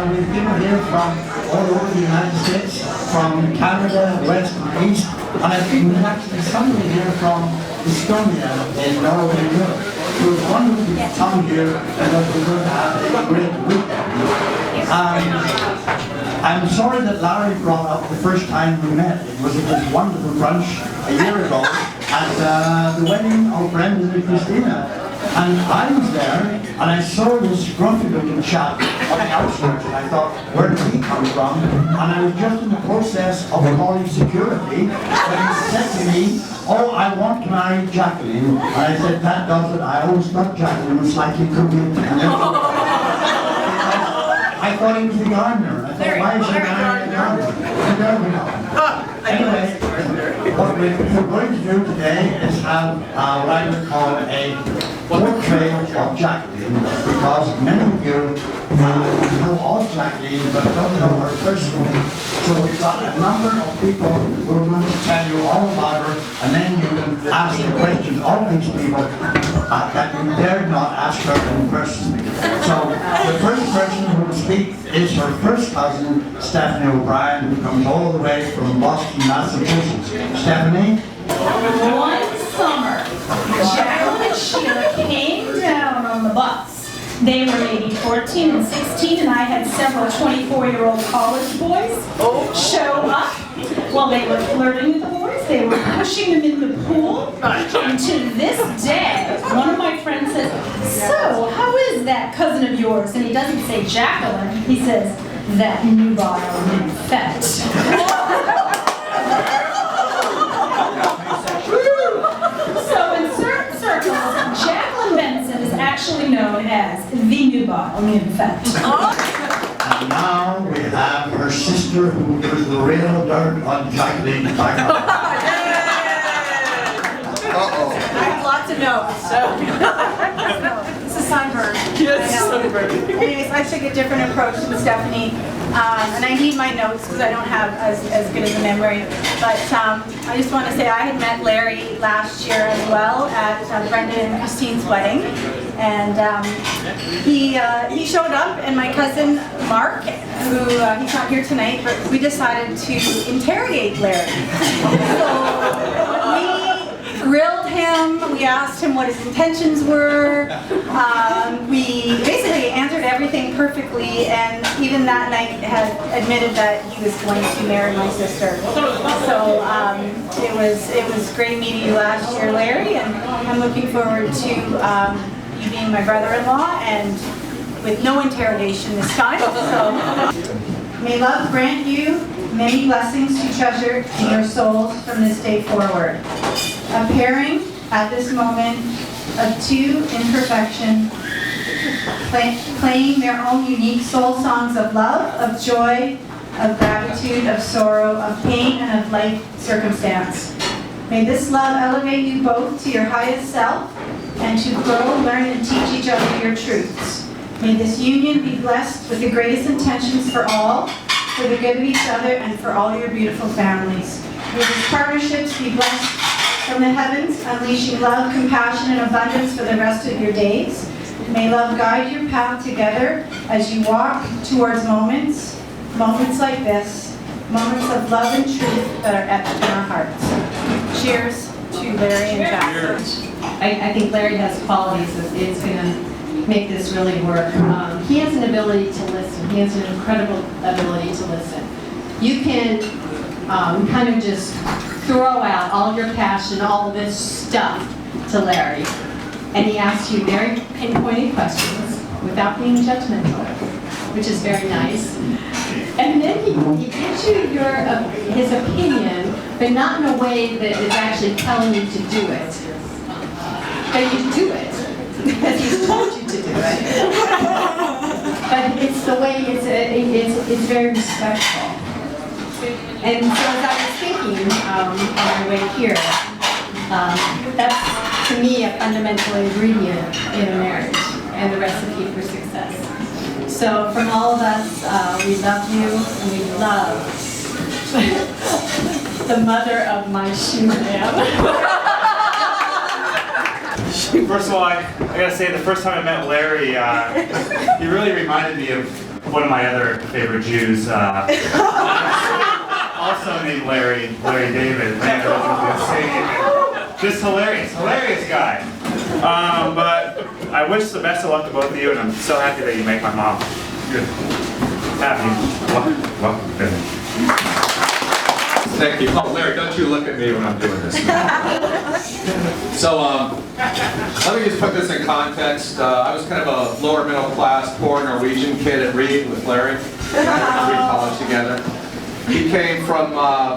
With people here from all over the United States, from Canada, West and East, and I think there's actually somebody here from Estonia in Northern Europe. So it's wonderful to come here and that we're going to have a great weekend. I'm sorry that Larry brought up the first time we met. It was at this wonderful brunch a year ago at the wedding of Brendan and Christina. And I was there, and I saw this grumpy looking chap on the outskirts, and I thought, where did he come from? And I was just in the process of calling security, when he said to me, oh, I want to marry Jacqueline. And I said, that does it. I always thought Jacqueline was slightly crooked. I thought he was the gardener. I thought, why is he marrying the gardener? And there we go. Anyway, what we're going to do today is have what I would call a portrait of Jacqueline, because many of you know of Jacqueline but don't know her personally. So we've got a number of people who are going to tell you all about her, and then you can ask the questions of these people that you dared not ask her in person. So the first person who will speak is her first cousin, Stephanie O'Brien, who comes all the way from Boston, Massachusetts. Stephanie? One summer, Jacqueline and Sheila came down on the bus. They were maybe 14 and 16, and I had several 24-year-old college boys show up. Well, they were flirting with the boys. They were pushing them in the pool. And to this day, one of my friends says, so, how is that cousin of yours? And he doesn't say Jacqueline. He says, that nubile nymphet. So in certain circles, Jacqueline Benson is actually known as the nubile nymphet. And now we have her sister, who gives the real dirt on Jacqueline. I have lots of notes, so this is sunburn. Yes, sunburn. Anyways, I took a different approach than Stephanie, and I need my notes because I don't have as good as a memory. But I just want to say I had met Larry last year as well at Brendan and Christine's wedding, and he showed up, and my cousin Mark, who he's not here tonight, but we decided to interrogate Larry. So we grilled him, we asked him what his intentions were, we basically answered everything perfectly, and even that night had admitted that he was going to marry my sister. So it was great meeting you last year, Larry, and I'm looking forward to you being my brother-in-law, and with no interrogation this time. So may love grant you many blessings to treasure in your souls from this day forward. A pairing at this moment of two in perfection, playing their own unique soul songs of love, of joy, of gratitude, of sorrow, of pain, and of life circumstance. May this love elevate you both to your highest self and to grow, learn, and teach each other your truths. May this union be blessed with the greatest intentions for all, for the good of each other, and for all your beautiful families. May these partnerships be blessed from the heavens, unleashing love, compassion, and abundance for the rest of your days. May love guide your path together as you walk towards moments like this, moments of love and truth that are etched in our hearts. Cheers to Larry and Jackson. I think Larry has qualities that it's going to make this really work. He has an ability to listen. He has an incredible ability to listen. You can kind of just throw out all your passion, all this stuff to Larry, and he asks you very pinpointed questions without being judgmental, which is very nice. And then he gives you his opinion, but not in a way that is actually telling you to do it. But you do it, because he's told you to do it. But it's the way, it's very respectful. And so as I was thinking on my way here, that's, to me, a fundamental ingredient in a marriage and the recipe for success. So from all of us, we love you, and we love the mother of my shoe man. First of all, I gotta say, the first time I met Larry, he really reminded me of one of my other favorite Jews, also named Larry David. Man, just hilarious guy. But I wish the best of luck to both of you, and I'm so happy that you make my mom good. Happy. Welcome. Thank you. Oh, Larry, don't you look at me when I'm doing this. So, let me just put this in context. I was kind of a lower middle class, poor Norwegian kid at Reed with Larry. We went to Reed College together. He came from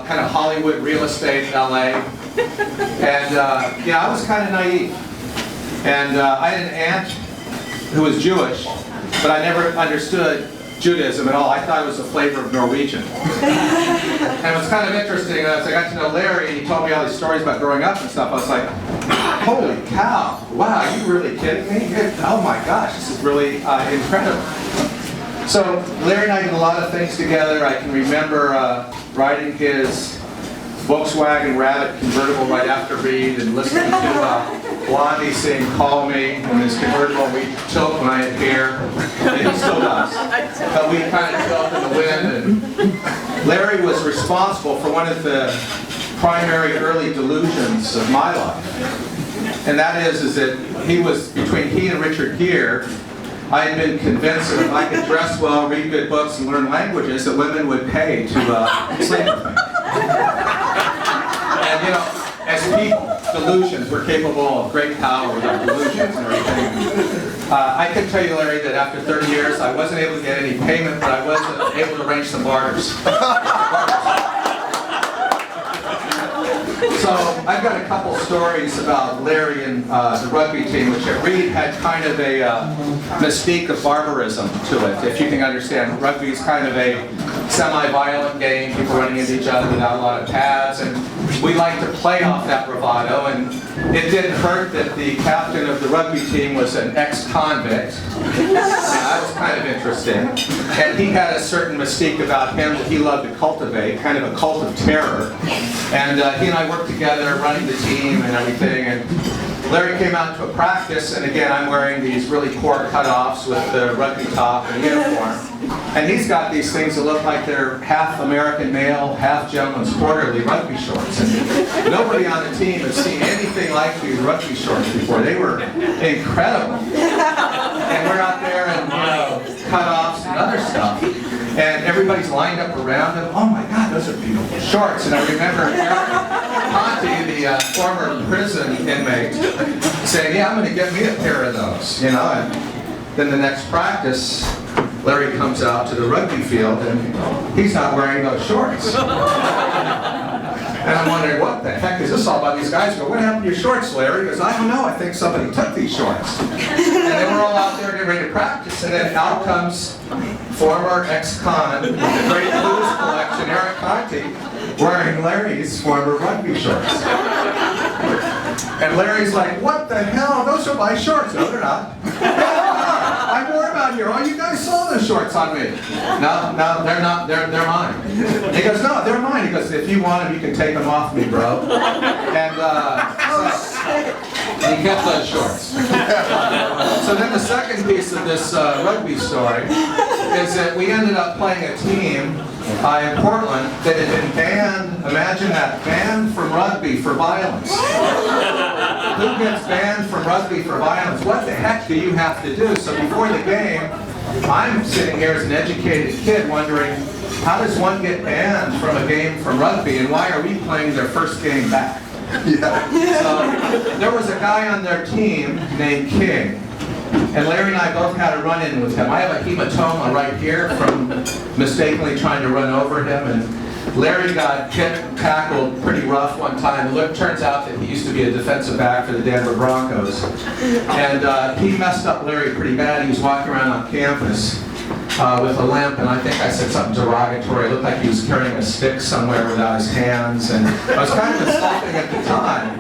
kind of Hollywood real estate in LA. And, I was kind of naive. And I had an aunt who was Jewish, but I never understood Judaism at all. I thought it was a flavor of Norwegian. And it was kind of interesting. As I got to know Larry, he told me all these stories about growing up and stuff. I was like, holy cow, wow, are you really kidding me? Oh my gosh, this is really incredible. So Larry and I did a lot of things together. I can remember riding his Volkswagen Rabbit convertible right after Reed and listening to Blondie sing Call Me in his convertible. We tilt when I had hair, and he still does. But we kind of tilt in the wind. And Larry was responsible for one of the primary early delusions of my life. And that is that between he and Richard Gere, I had been convinced that if I could dress well, read good books, and learn languages, that women would pay to sleep with me. And as people, delusions, we're capable of great power with our delusions and everything. I can tell you, Larry, that after 30 years, I wasn't able to get any payment, but I was able to arrange some barters. So I've got a couple stories about Larry and the rugby team, which at Reed had kind of a mystique of barbarism to it, if you can understand. Rugby is kind of a semi-violent game, people running into each other without a lot of pads, and we like to play off that bravado, and it didn't hurt that the captain of the rugby team was an ex-convict. That was kind of interesting. And he had a certain mystique about him that he loved to cultivate, kind of a cult of terror. And he and I worked together running the team and everything, and Larry came out to a practice, and again I'm wearing these really poor cutoffs with the rugby top and uniform. And he's got these things that look like they're half American male, half Gentleman's Quarterly rugby shorts. And nobody on the team has seen anything like these rugby shorts before. They were incredible. And we're out there and cutoffs and other stuff. And everybody's lined up around him. Oh my God, those are beautiful shorts. And I remember Conti, the former prison inmate, saying, yeah, I'm going to get me a pair of those. And then the next practice, Larry comes out to the rugby field and he's not wearing those shorts. And I'm wondering, what the heck is this all about? These guys go, what happened to your shorts, Larry? He goes, I don't know, I think somebody took these shorts. And they were all out there getting ready to practice, and then out comes former ex-con with the Great Blues Collection, Eric Conti, wearing Larry's former rugby shorts. And Larry's like, what the hell? Those are my shorts. No, they're not. I wore them out here. Oh, you guys saw those shorts on me. No, they're not. They're mine. He goes, no, they're mine. He goes, if you want them, you can take them off me, bro. And so he kept those shorts. So then the second piece of this rugby story is that we ended up playing a team in Portland that had been banned, imagine that, banned from rugby for violence. Who gets banned from rugby for violence? What the heck do you have to do? So before the game, I'm sitting here as an educated kid wondering, how does one get banned from a game from rugby, and why are we playing their first game back? So there was a guy on their team named King. And Larry and I both had a run-in with him. I have a hematoma right here from mistakenly trying to run over him. And Larry got tackled pretty rough one time. It turns out that he used to be a defensive back for the Denver Broncos. And he messed up Larry pretty bad. He was walking around on campus with a limp, and I think I said something derogatory. It looked like he was carrying a stick somewhere without his hands. And I was kind of insulting at the time.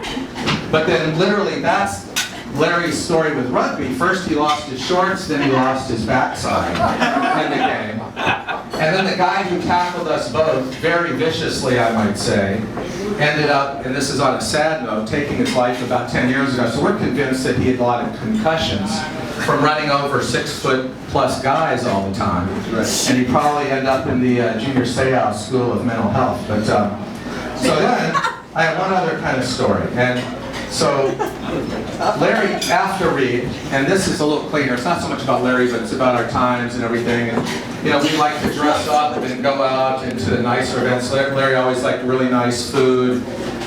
But then literally that's Larry's story with rugby. First he lost his shorts, then he lost his backside in the game. And then the guy who tackled us both, very viciously I might say, ended up, and this is on a sad note, taking his life about 10 years ago. So we're convinced that he had a lot of concussions from running over 6-foot-plus guys all the time. And he probably ended up in the Junior Seau School of Mental Health. But so then I have one other kind of story. And so Larry, after Reed, and this is a little cleaner, it's not so much about Larry, but it's about our times and everything. And, you know, we like to dress up and go out into nicer events. Larry always liked really nice food,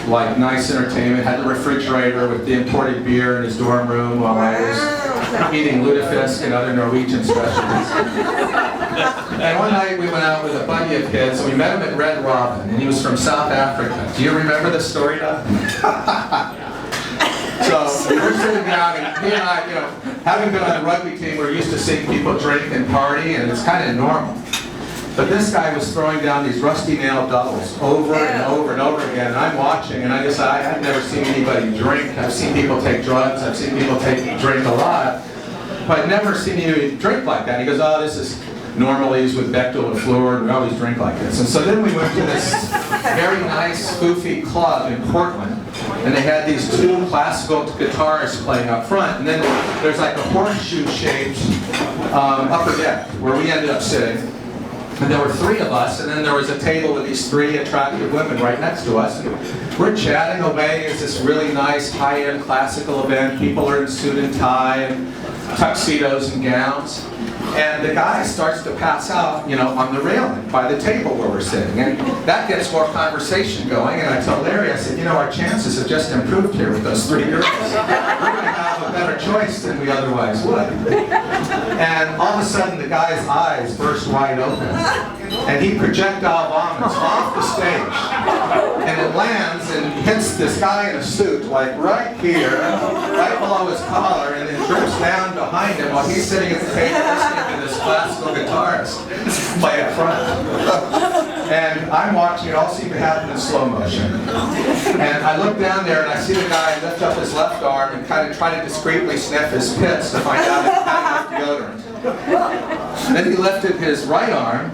like nice entertainment, had the refrigerator with the imported beer in his dorm room while I was eating lutefisk and other Norwegian specialties. And one night we went out with a buddy of his, and we met him at Red Robin, and he was from South Africa. Do you remember this story, Doug? So we're sitting down, and he and I, you know, having been on the rugby team, we're used to seeing people drink and party, and it's kind of normal. But this guy was throwing down these rusty nail doubles over and over and over again, and I'm watching, and I decided I've never seen anybody drink. I've seen people take drugs, I've seen people drink a lot, but I've never seen anybody drink like that. He goes, oh, this is normalies with Bechtel and Fluor, and we always drink like this. And so then we went to this very nice, foofy club in Portland, and they had these two classical guitarists playing up front, and then there's like a horseshoe-shaped upper deck where we ended up sitting. And there were three of us, and then there was a table with these three attractive women right next to us. And we're chatting away. It's this really nice, high-end classical event. People are in suit and tie, and tuxedos and gowns. And the guy starts to pass out, you know, on the railing by the table where we're sitting. And that gets more conversation going. And I tell Larry, I said, you know, our chances have just improved here with those three girls. We're going to have a better choice than we otherwise would. And all of a sudden, the guy's eyes burst wide open. And he projectile vomits off the stage. And it lands and hits this guy in a suit, like right here, right below his collar, and then drips down behind him while he's sitting at the table listening to this classical guitarist play up front. And I'm watching it all seem to happen in slow motion. And I look down there and I see the guy lift up his left arm and kind of try to discreetly sniff his pits to find out if he had enough deodorant. Then he lifted his right arm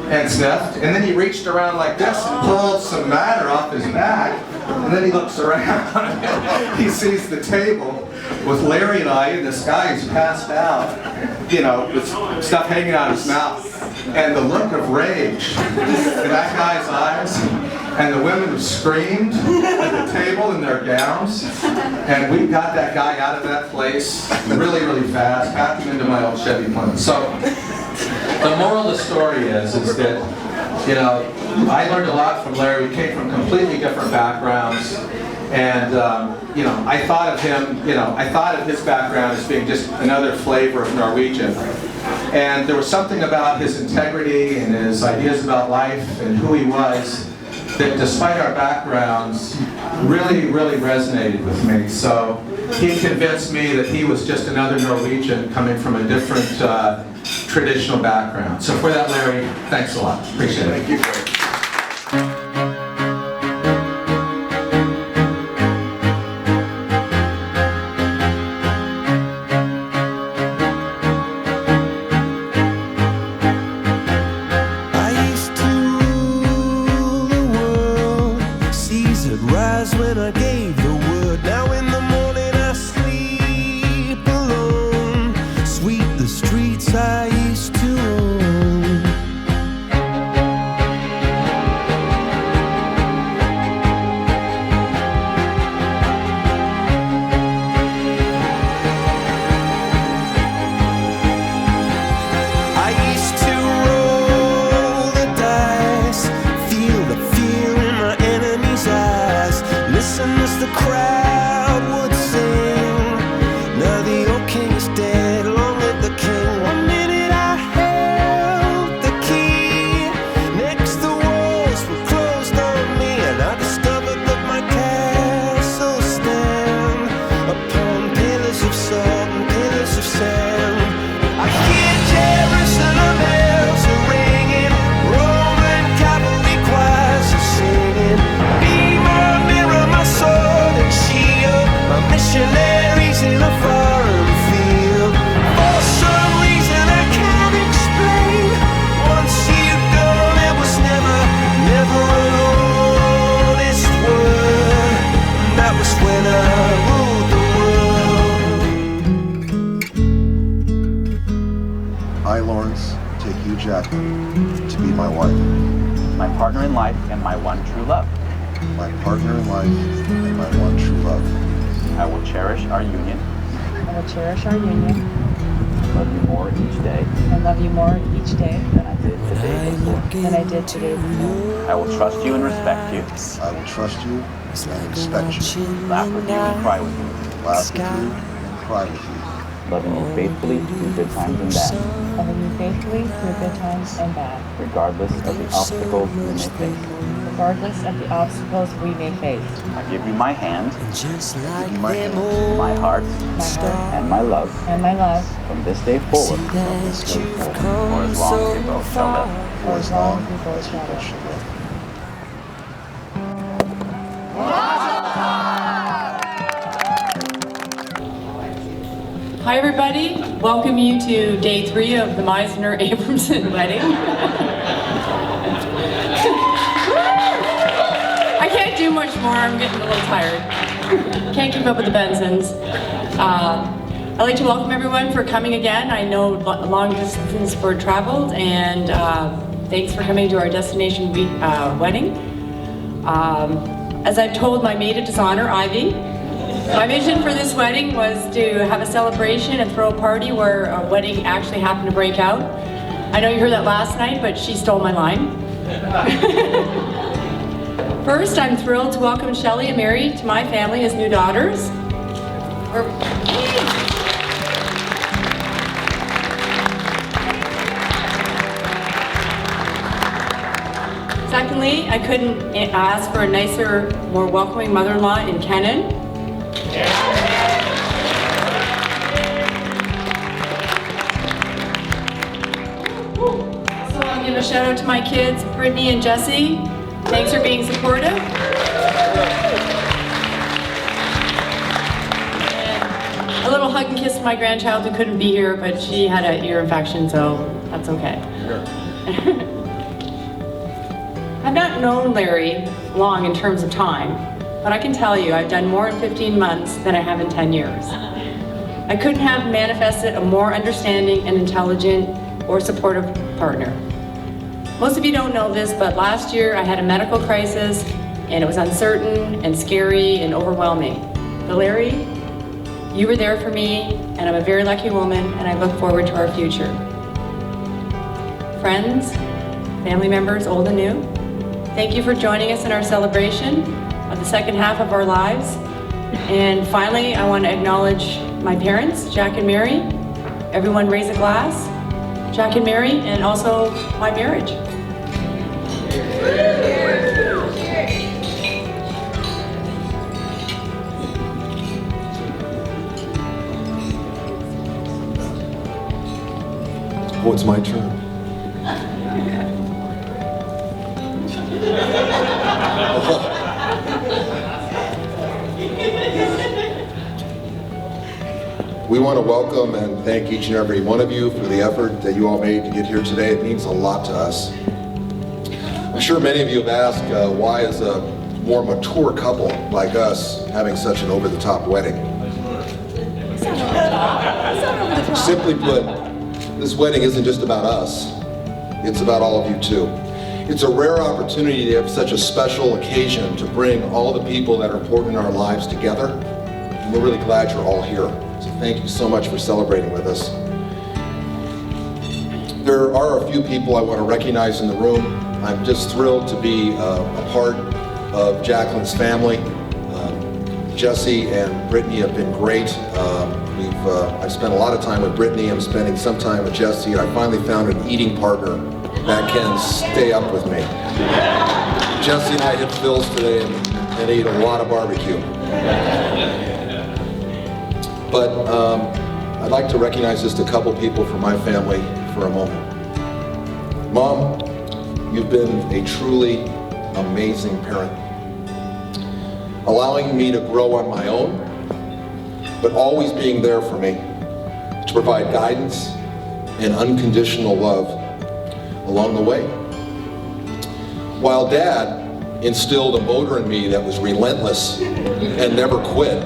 and sniffed, and then he reached around like this and pulled some matter off his back, and then he looks around. He sees the table with Larry and I, and this guy who's passed out, you know, with stuff hanging out of his mouth, and the look of rage in that guy's eyes, and the women who screamed at the table in their gowns, and we got that guy out of that place really, really fast, packed him into my old Chevy Plymouth. So the moral of the story is that, you know, I learned a lot from Larry. We came from completely different backgrounds, and you know, I thought of him, you know, I thought of his background as being just another flavor of Norwegian. And there was something about his integrity and his ideas about life and who he was that despite our backgrounds, really resonated with me. So he convinced me that he was just another Norwegian coming from a different traditional background. So for that, Larry, thanks a lot. Appreciate it. Thank you. When I gave the word, now in the morning I sleep alone. Sweep the streets I used to own. I used to roll the dice, feel the fear in my enemy's eyes. Listen as the crowd would sing. Now the old king is dead, long live the king. One minute I held the key. Next the walls were closed on me, and I discovered that my castle stand upon pillars of salt and pillars of sand. I hear Jerusalem bells are ringing, Roman cavalry choirs are singing. Be my mirror, my sword and shield, my missionaries in a foreign field. For some reason I can't explain, once you've gone it was never an honest word. And that was when I ruled the world. I, Lawrence, take you, Jacqueline, to be my wife, my partner in life and my one true love. my partner in life, and my one true love. I will cherish our union, I will cherish our union love you more each day and love you more each day than I did the day before. than I did today before. I will trust you and respect you, I will trust you and respect you, laugh with you and cry with you, laugh with you and cry with you, loving you faithfully through good times and bad, Loving you faithfully through good times and bad, regardless of the obstacles we may face. regardless of the obstacles we may face. I give you my hand, give you my hand, my heart, My heart and my love and my love from this day forward, from this day forward, or as long as we both shall live. for as long as we both shall live. Hi everybody, welcome you to day 3 of the Meisner-Abramson wedding. I can't do much more, I'm getting a little tired. Can't keep up with the Bensons. I'd like to welcome everyone for coming again. I know long distance for traveled, and thanks for coming to our destination wedding. As I've told my maid of dishonor, Ivy, my vision for this wedding was to have a celebration and throw a party where a wedding actually happened to break out. I know you heard that last night, but she stole my line. First, I'm thrilled to welcome Shelley and Mary to my family as new daughters. Secondly, I couldn't ask for a nicer, more welcoming mother-in-law in Kenan. Also, I'll give a shout out to my kids, Brittany and Jesse. Thanks for being supportive. And a little hug and kiss to my grandchild who couldn't be here, but she had an ear infection, so that's okay. I've not known Larry long in terms of time, but I can tell you I've done more in 15 months than I have in 10 years. I couldn't have manifested a more understanding and intelligent or supportive partner. Most of you don't know this, but last year I had a medical crisis and it was uncertain and scary and overwhelming. But Larry, you were there for me, and I'm a very lucky woman, and I look forward to our future. Friends, family members, old and new, thank you for joining us in our celebration of the second half of our lives. And finally, I want to acknowledge my parents, Jack and Mary. Everyone raise a glass. Jack and Mary, and also my marriage. it's my turn. We want to welcome and thank each and every one of you for the effort that you all made to get here today. It means a lot to us. I'm sure many of you have asked why is a more mature couple like us having such an over-the-top wedding? Simply put, this wedding isn't just about us. It's about all of you too. It's a rare opportunity to have such a special occasion to bring all the people that are important in our lives together. And we're really glad you're all here. So thank you so much for celebrating with us. There are a few people I want to recognize in the room. I'm just thrilled to be a part of Jacqueline's family. Jesse and Brittany have been great. I've spent a lot of time with Brittany. I'm spending some time with Jesse. I finally found an eating partner that can stay up with me. Jesse and I hit Phil's today and ate a lot of barbecue. But I'd like to recognize just a couple people from my family for a moment. Mom, you've been a truly amazing parent, allowing me to grow on my own, but always being there for me to provide guidance and unconditional love along the way. While Dad instilled a motor in me that was relentless and never quit,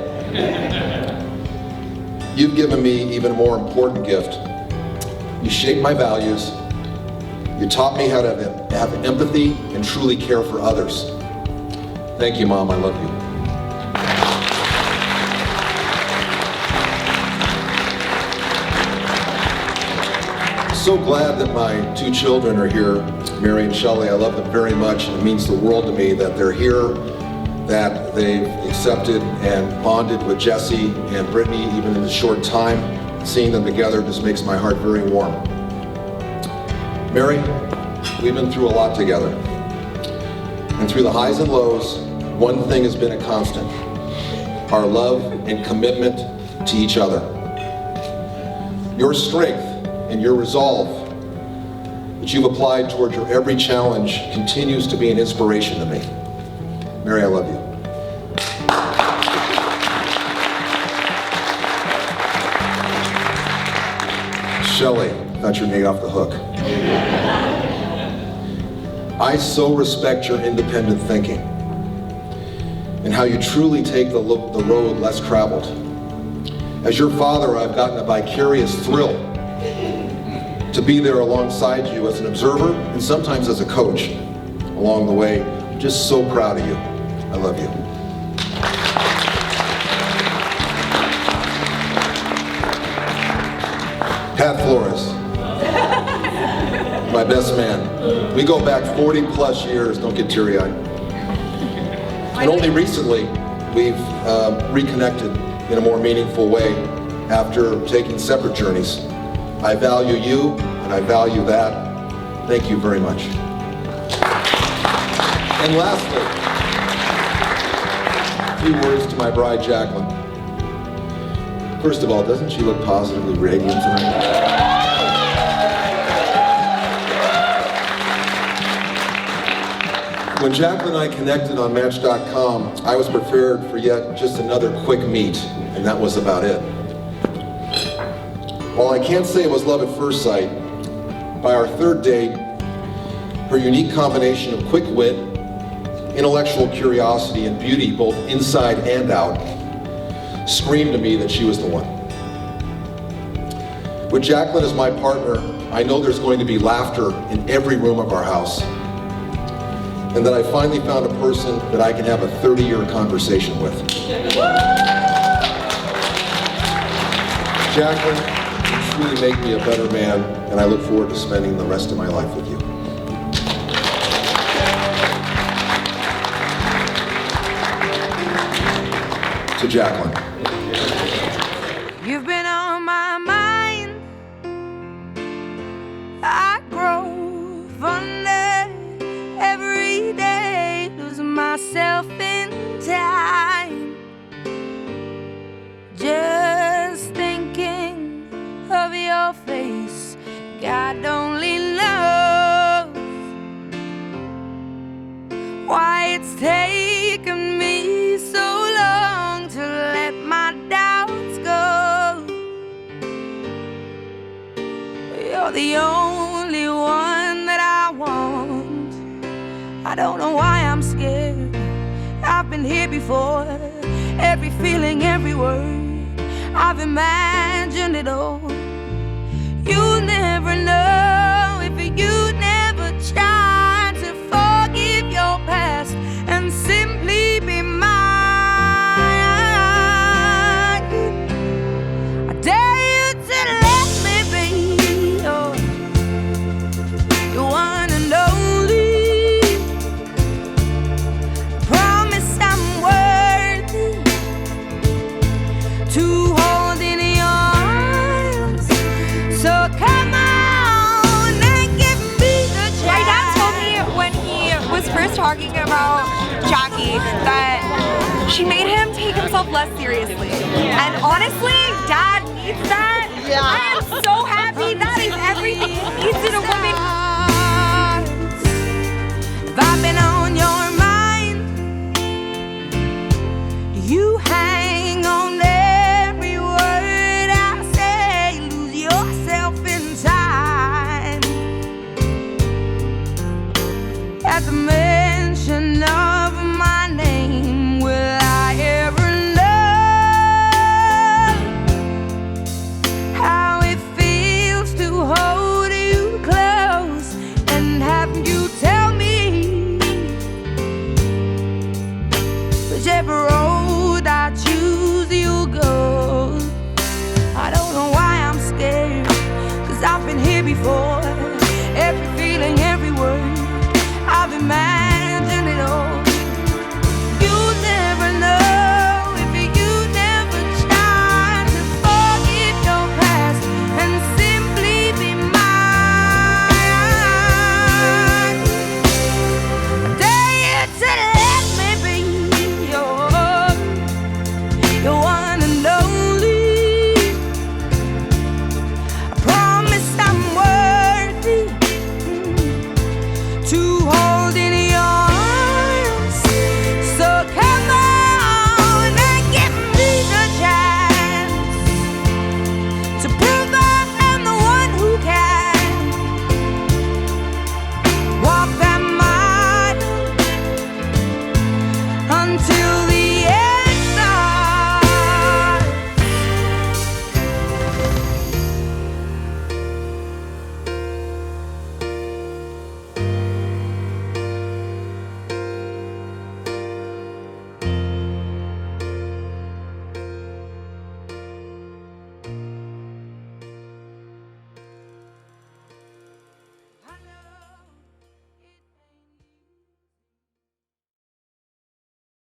you've given me even a more important gift. You shaped my values. You taught me how to have empathy and truly care for others. Thank you, Mom. I love you. So glad that my two children are here, Mary and Shelley. I love them very much, and it means the world to me that they're here, that they've accepted and bonded with Jesse and Brittany even in a short time. Seeing them together just makes my heart very warm. Mary, we've been through a lot together. And through the highs and lows, one thing has been a constant: our love and commitment to each other. Your strength and your resolve that you've applied toward your every challenge continues to be an inspiration to me. Mary, I love you. Shelley, thought you were getting off the hook. I so respect your independent thinking and how you truly take the road less traveled. As your father, I've gotten a vicarious thrill to be there alongside you as an observer and sometimes as a coach along the way. I'm just so proud of you. I love you. Pat Flores, my best man. We go back 40 plus years, don't get teary-eyed. And only recently, we've reconnected in a more meaningful way after taking separate journeys. I value you, and I value that. Thank you very much. And lastly, a few words to my bride, Jacqueline. First of all, doesn't she look positively radiant tonight? When Jacqueline and I connected on Match.com, I was prepared for yet just another quick meet, and that was about it. While I can't say it was love at first sight, by our third date, her unique combination of quick wit, intellectual curiosity, and beauty, both inside and out, screamed to me that she was the one. With Jacqueline as my partner, I know there's going to be laughter in every room of our house, and that I finally found a person that I can have a 30-year conversation with. Jacqueline, you truly make me a better man, and I look forward to spending the rest of my life with you. To Jacqueline. You've been on my mind. I grow fonder every day, losing myself in time. Just thinking of your face God only knows why it's taken me so long to let my doubts go. You're the only one that I want. I don't know why I'm scared. I've been here before. Every feeling, every word, I've imagined it all. You'll never know if you never try to forgive your past and simply be mine. I dare you to let me be your one and only. Promise I'm worthy to hold in your arms. So come on and give me the chance. My dad told me when he was first talking about Jackie that she made him take himself less seriously. And honestly, Dad needs that. I am so happy. That is everything he needs in a woman.